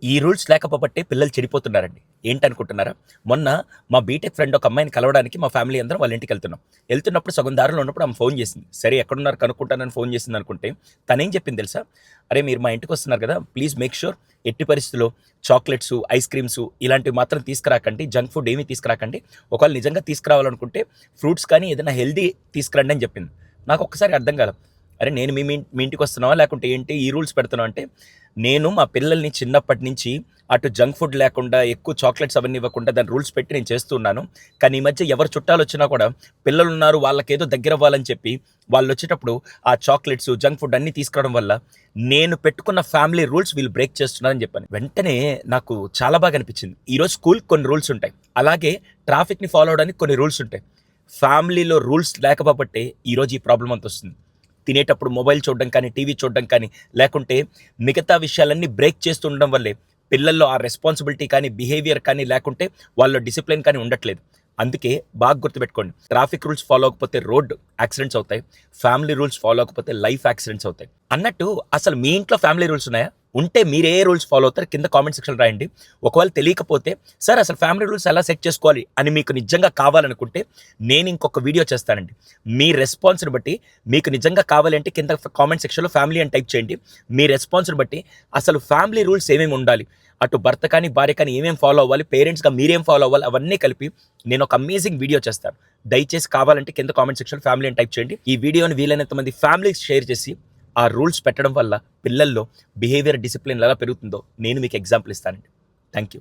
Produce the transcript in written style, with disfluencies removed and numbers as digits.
ఈ రూల్స్ లేకపోబట్టే పిల్లలు చెడిపోతున్నారండి. ఏంటనుకుంటున్నారా? మొన్న మా బీటెక్ ఫ్రెండ్ ఒక అమ్మాయిని కలవడానికి మా ఫ్యామిలీ అందరం వాళ్ళ ఇంటికి వెళ్తున్నాం. వెళ్తున్నప్పుడు సగం దారిలో ఉన్నప్పుడు ఆమె ఫోన్ చేసింది. సరే ఎక్కడున్నారు కనుక్కుంటానని ఫోన్ చేసింది అనుకుంటే, తనేం చెప్పింది తెలుసా? "అరే మీరు మా ఇంటికి వస్తున్నారు కదా! ప్లీజ్ మేక్ ష్యూర్ ఎట్టి పరిస్థితుల్లో చాక్లెట్స్, ఐస్ క్రీమ్స్ ఇలాంటివి మాత్రం తీసుకురాకండి. జంక్ ఫుడ్ ఏమీ తీసుకురాకండి. ఒకవేళ నిజంగా తీసుకురావాలనుకుంటే ఫ్రూట్స్ కానీ ఏదైనా హెల్తీ తీసుకురండి" అని చెప్పింది. నాకు ఒక్కసారి అర్థం కాల. అరే నేను మీ ఇంటికి వస్తున్నావా లేకుంటే ఏంటి ఈ రూల్స్ పెడుతున్నావు అంటే, నేను మా పిల్లల్ని చిన్నప్పటి నుంచి అటు జంక్ ఫుడ్ లేకుండా ఎక్కువ చాక్లెట్స్ అవన్నీ ఇవ్వకుండా దాని రూల్స్ పెట్టి నేను చేస్తున్నాను. కానీ ఈ మధ్య ఎవరు చుట్టాలు వచ్చినా కూడా పిల్లలు ఉన్నారు వాళ్ళకేదో దగ్గర అవ్వాలని చెప్పి వాళ్ళు వచ్చేటప్పుడు ఆ చాక్లెట్స్, జంక్ ఫుడ్ అన్నీ తీసుకురావడం వల్ల నేను పెట్టుకున్న ఫ్యామిలీ రూల్స్ వీళ్ళు బ్రేక్ చేస్తున్నారని చెప్పాను. వెంటనే నాకు చాలా బాగా అనిపించింది. ఈరోజు స్కూల్కి కొన్ని రూల్స్ ఉంటాయి, అలాగే ట్రాఫిక్ని ఫాలో అవడానికి కొన్ని రూల్స్ ఉంటాయి. ఫ్యామిలీలో రూల్స్ లేకపోబట్టే ఈరోజు ఈ ప్రాబ్లం అంత వస్తుంది. తినేటప్పుడు మొబైల్ చూడడం కానీ, టీవీ చూడడం కానీ, లేకుంటే మిగతా విషయాలన్నీ బ్రేక్ చేస్తుండడం వల్లే పిల్లల్లో ఆ రెస్పాన్సిబిలిటీ కానీ, బిహేవియర్ కానీ లేకుంటే వాళ్ళ డిసిప్లిన్ కానీ ఉండట్లేదు. అందుకే బాగా గుర్తుపెట్టుకోండి, ట్రాఫిక్ రూల్స్ ఫాలో అవ్వకపోతే రోడ్ యాక్సిడెంట్స్ అవుతాయి, ఫ్యామిలీ రూల్స్ ఫాలో అవ్వకపోతే లైఫ్ యాక్సిడెంట్స్ అవుతాయి. అన్నట్టు అసలు మీ ఇంట్లో ఫ్యామిలీ రూల్స్ ఉన్నాయా? ఉంటే మీరు ఏ రూల్స్ ఫాలో అవుతారు కింద కామెంట్ సెక్షన్ రాయండి. ఒకవేళ తెలియకపోతే సార్ అసలు ఫ్యామిలీ రూల్స్ ఎలా సెట్ చేసుకోవాలి అని మీకు నిజంగా కావాలనుకుంటే నేను ఇంకొక వీడియో చేస్తానండి. మీ రెస్పాన్స్ని బట్టి మీకు నిజంగా కావాలంటే కింద కామెంట్ సెక్షన్లో ఫ్యామిలీ అని టైప్ చేయండి. మీ రెస్పాన్స్ని బట్టి అసలు ఫ్యామిలీ రూల్స్ ఏమేమి ఉండాలి, అటు భర్త కానీ భార్య కానీ ఏమేమి ఫాలో అవ్వాలి, పేరెంట్స్గా మీరేం ఫాలో అవ్వాలి, అవన్నీ కలిపి నేను ఒక అమేజింగ్ వీడియో చేస్తాను. దయచేసి కావాలంటే కింద కామెంట్ సెక్షన్ ఫ్యామిలీ అని టైప్ చేయండి. ఈ వీడియోని వీలైనంత మంది ఫ్యామిలీస్ షేర్ చేసి ఆ రూల్స్ పెట్టడం వల్ల పిల్లల్లో బిహేవియర్ డిసిప్లిన్ ఎలా పెరుగుతుందో నేను మీకు ఎగ్జాంపుల్ ఇస్తానండి. Thank you.